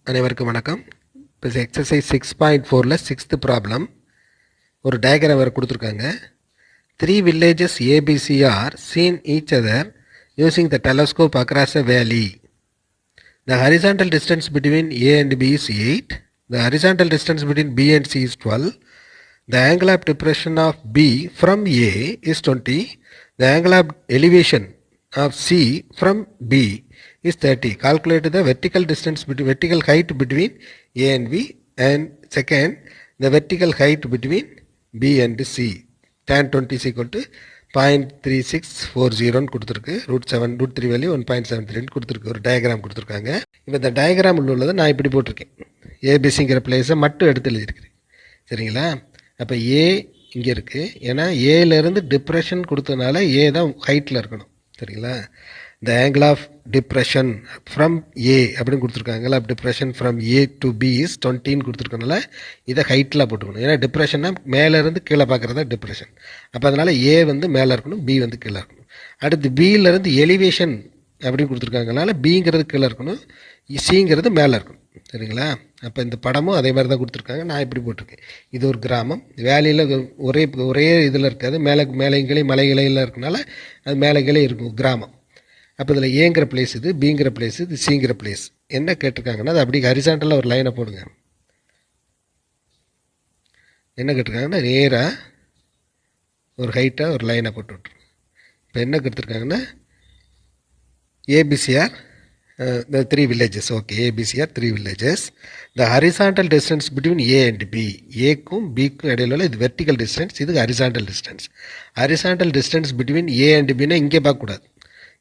அனைவருக்கும் வணக்கம். இப்போ எக்ஸசைஸ் 6.4ல் 6th ப்ராப்ளம். ஒரு டயக்ராம் வேறு கொடுத்துருக்காங்க. 3 villages ABC are seen each other using the telescope across a valley. The horizontal distance between A and B is 8. The horizontal distance between B and C is 12. The angle of depression of B from A is 20. The angle of elevation of C from B is 30. Calculate the vertical distance between vertical height between A and B, and second the vertical height between B and C. Tan 20 is equal to 0.3640 கொடுத்துருக்கு. √7 √3 value 1.73 கொடுத்துருக்கு. ஒரு diagram கொடுத்துருக்காங்க. இப்போ இந்த diagram உள்ளதை நான் இப்படி போட்டிருக்கேன். ஏபிசிங்கிற பிளேஸை மட்டும் எடுத்து எழுதியிருக்கிறேன். சரிங்களா? அப்போ ஏ இங்கே இருக்குது. ஏன்னா ஏலேருந்து டிப்ரெஷன் கொடுத்ததுனால ஏ தான் ஹைட்டில் இருக்கணும். சரிங்களா? The angle of depression from A அப்படின்னு கொடுத்துருக்காங்க. Angle of depression from A to B is 20 கொடுத்துருக்கனால இதை ஹைட்டில் போட்டுக்கணும். ஏன்னா டிப்ரெஷன்னா மேலேருந்து கீழே பார்க்குறது தான் டிப்ரெஷன். அப்போ அதனால் ஏ வந்து மேலே இருக்கணும், பி வந்து கீழே இருக்கணும். அடுத்து பியிலேருந்து எலிவேஷன் அப்படின்னு கொடுத்துருக்காங்கனால பிங்கிறது கீழே இருக்கணும், சிங்கிறது மேலே இருக்கணும். சரிங்களா? அப்போ இந்த படமும் அதே மாதிரி தான் கொடுத்துருக்காங்க. நான் இப்படி போட்டிருக்கேன். இது ஒரு கிராமம். வேலையில் ஒரே இதில் இருக்காது. மேலைங்களே மலைகளையில் இருக்கனால அது மேலைகளே இருக்கும் கிராமம். அப்போ இதில் ஏங்கிற பிளேஸ் இது, பிங்கிற பிளேஸ் இது, சிங்கிற பிளேஸ். என்ன கேட்டிருக்காங்கன்னா அது அப்படி ஹரிசாண்டலாக ஒரு லைனை போடுங்க. என்ன கேட்டிருக்காங்கன்னா நேராக ஒரு ஹைட்டாக ஒரு லைனை போட்டு விட்ருங்க. இப்போ என்ன கொடுத்துருக்காங்கன்னா ஏபிசிஆர் the 3 villages. Okay, ABC are 3 villages. The horizontal distance between A and B. A-க்கும் B-க்கும் இடையில உள்ள இது வெர்டிக்கல் டிஸ்டன்ஸ், இது horizontal distance. Horizontal distance between A and பின்னா இங்கே பார்க்கக்கூடாது.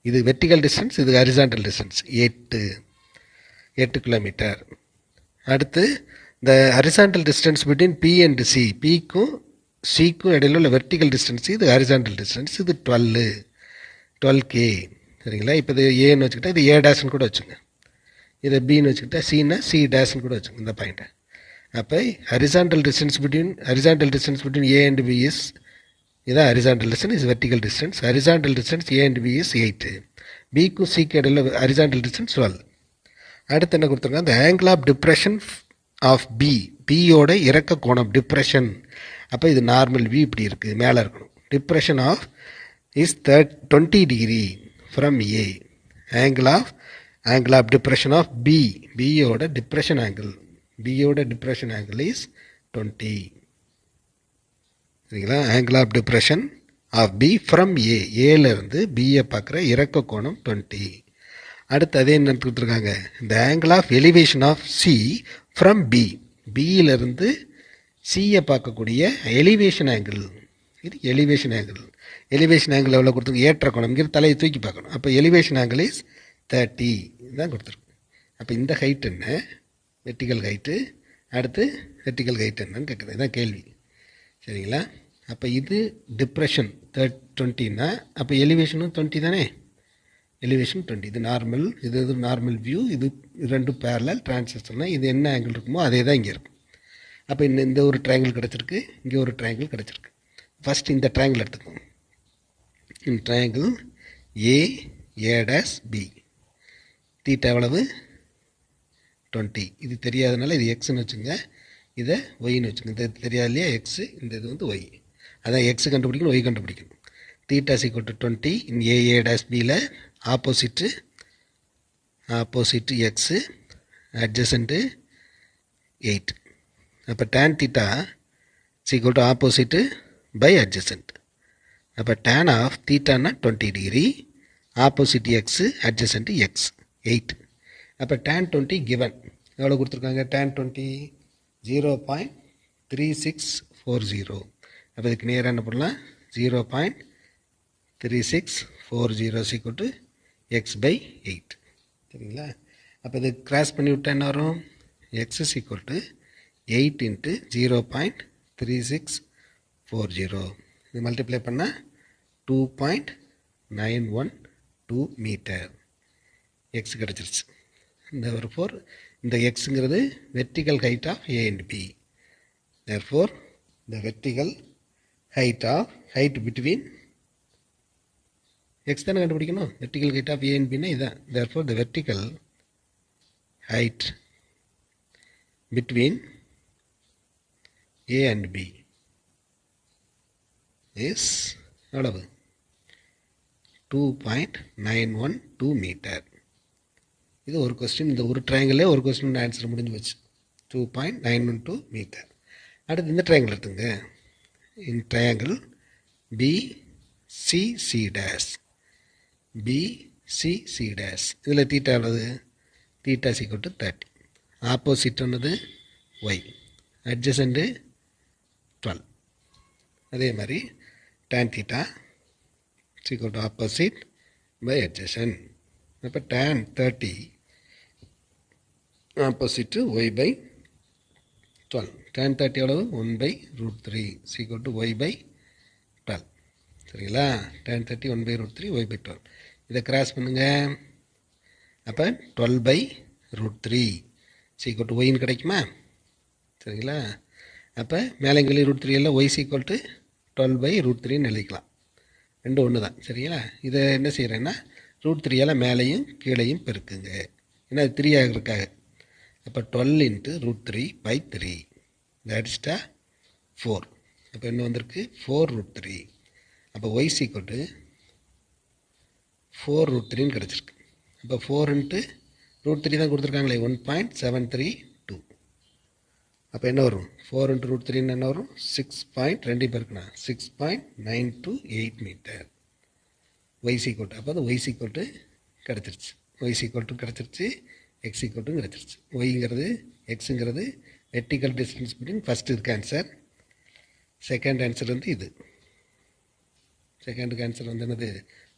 இது வெர்டிக்கல் டிஸ்டன்ஸ், இது ஹரிசாண்டல் டிஸ்டன்ஸ் 8 கிலோமீட்டர். அடுத்து இந்த horizontal distance between B and C. பிக்கும் சிக்கும் இடையில உள்ள வெர்டிக்கல் டிஸ்டன்ஸ், இது ஹரிசாண்டல் டிஸ்டன்ஸ், இது 12K. சரிங்களா? இப்போ இது ஏன்னு வச்சுக்கிட்டா இது ஏ டேஷ்னு கூட வச்சுங்க. இதை பின்னு வச்சுக்கிட்டா சின்னா சி டேஷ்னு கூட வச்சுங்க இந்த பாயிண்ட்டை. அப்போ horizontal distance between A and B is, இதான் horizontal distance, is vertical distance. Horizontal distance A and B is 8. பிக்கும் சிக்கு இடையில ஹரிசாண்டல் டிஸ்டன்ஸ் 12. அடுத்து என்ன கொடுத்துருக்காங்க? அந்த angle of depression of B, பியோட இறக்க கோணம் டிப்ரெஷன். அப்போ இது நார்மல் வியூ இப்படி இருக்குது, மேலே இருக்கணும். Depression of is 20 degree from A. angle of depression of B, B-யோட depression angle is 20. சரிங்களா? angle of depression of B from A, ஏலேருந்து பியை பார்க்குற இறக்க கோணம் 20. அடுத்து அதே என்ன கொடுத்துருக்காங்க? இந்த angle of elevation of C from B, பியிலேருந்து சியை பார்க்கக்கூடிய எலிவேஷன் ஆங்கிள், இது எலிவேஷன் ஆங்கிள். எலிவேஷன் ஆங்கிள் எவ்வளோ கொடுத்துருக்கு? ஏற்ற கோணம். இங்கே தலையை தூக்கி பார்க்கணும். அப்போ எலிவேஷன் ஆங்கிள் இஸ் 30 தான் கொடுத்துருக்கு. அப்போ இந்த ஹைட் என்ன? Vertical height. அடுத்து வெர்டிக்கல் ஹைட் என்னன்னு கேட்குது. இதுதான் கேள்வி. சரிங்களா? அப்போ இது டிப்ரெஷன் 20ன்னா அப்போ எலிவேஷனும் 20 தானே. எலிவேஷன் 20. இது நார்மல், இது நார்மல் வியூ, இது ரெண்டும் பேரலல் டிரான்சிஸ்டர்னால் இது என்ன ஆங்கிள் இருக்குமோ அதே தான் இங்கே இருக்கும். அப்போ இந்த ஒரு ட்ரையாங்கிள் கிடச்சிருக்கு, இங்கே ஒரு ட்ரையாங்கிள் கிடச்சிருக்கு. ஃபஸ்ட் இந்த ட்ரையாங்கிள் எடுத்துக்கோங்க. இந்த triangle A dash B, theta எவ்வளவு? 20. இது தெரியாதனால இது எக்ஸ்ன்னு வச்சுங்க, இதை ஒய்ன்னு வச்சுங்க. இந்த தெரியாது இல்லையா எக்ஸு, இந்த இது வந்து ஒய். அதான் எக்ஸு கண்டுபிடிக்கணும், ஒய் கண்டுபிடிக்கணும். தீட்டா = 20 இன் ஏ டேஷ் பியில் ஆப்போசிட்டு எக்ஸு, அட்ஜசண்ட்டு 8. அப்போ tan theta = opposite by adjacent. அப்போ tan ஆஃப் தீட்டானா 20 degree, opposite x, adjacent x 8. அப்போ tan 20 கிவன் எவ்வளோ கொடுத்துருக்காங்க? tan 20 0.3640. அப்போ இதுக்கு நேராக என்ன பண்ணலாம்? 0.3640 x/8. சரிங்களா? அப்போ இது கிராஸ் பண்ணி விட்டால் என்ன வரும்? x = 8 × 0.3640. இது மல்டிப்ளை பண்ணால் 2.912 மீட்டர் எக்ஸ் கிடச்சிருச்சு. therefore இந்த எக்ஸுங்கிறது vertical height of A and B. therefore the vertical height between x தானே கண்டுபிடிக்கணும். Vertical height of A and பின்னா இதுதான். therefore the vertical height between A and B is எவ்வளவு 2.912 மீட்டர். இது ஒரு கொஸ்டின். இந்த ஒரு ட்ரையாங்கிளே ஒரு கொஸ்டின் ஆன்சர் முடிஞ்சு வச்சு 2.912 மீட்டர். அடுத்து இந்த ட்ரையாங்கிள் எடுத்துங்க. In triangle BCC dash BCC dash இதில் தீட்டா எவ்வளவு? தீட்டா = 30. ஆப்போசிட் ஒன்றது ஒய், அட்ஜசன்ட்டு 12. அதே மாதிரி tan theta = opposite by adjacent. அப்போ tan 30 opposite y by 12. tan 30 எவ்வளவு? 1/√3 = y by 12. சரிங்களா? tan 30 1/√3 y by 12. இதை கிராஸ் பண்ணுங்க. அப்போ 12/√3 = ஒய்ன்னு கிடைக்குமா? சரிங்களா? அப்போ மேலே கீழே √3 எல்லாம் y = 12/√3ன்னு எழுதிக்கலாம். ரெண்டும் ஒன்று தான். சரிங்களா? இதை என்ன செய்கிறேன்னா √3 மேலேயும் கீழேயும் பெருக்குங்க. ஏன்னா அது 3 ஆகிறதுக்காக. அப்போ 12 × √3/3 தட்ஸ்டா 4. அப்போ என்ன வந்திருக்கு? 4√3. அப்போ y = 4√3ன்னு கிடச்சிருக்கு. அப்போ 4 × √3 தான் கொடுத்துருக்காங்களே 1.732. அப்போ என்ன வரும்? 4 × √3 என்ன வரும்? 6.2 பெருக்குனா 6.928 மீட்டர். y = அப்போ அது y = கிடச்சிருச்சு. y = கிடச்சிருச்சு, x = கிடச்சிருச்சு. yங்கிறது எக்ஸுங்கிறது வெர்டிக்கல் டிஸ்டன்ஸ் பிட்வீன் ஃபஸ்ட்டு இதுக்கு ஆன்சர். செகண்ட் ஆன்சர் வந்து இது. செகண்டுக்கு ஆன்சர் வந்து என்னது?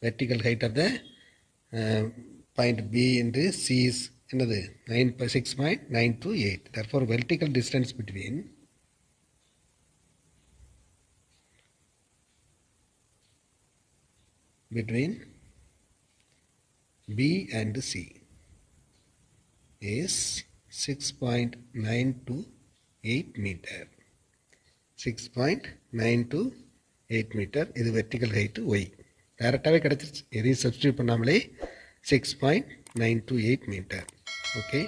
Vertical height of the point B into C is என்னது? 6.928. therefore vertical distance between B and C is 6.928 meter. 6.928 metre. இது வெர்டிக்கல் ஹைட்டு ஒய். டேரெக்டாகவே கிடச்சிருச்சு, எதையும் சப்ஸ்டியூட் பண்ணாமலே 6.928 மீட்டர். ஓகே.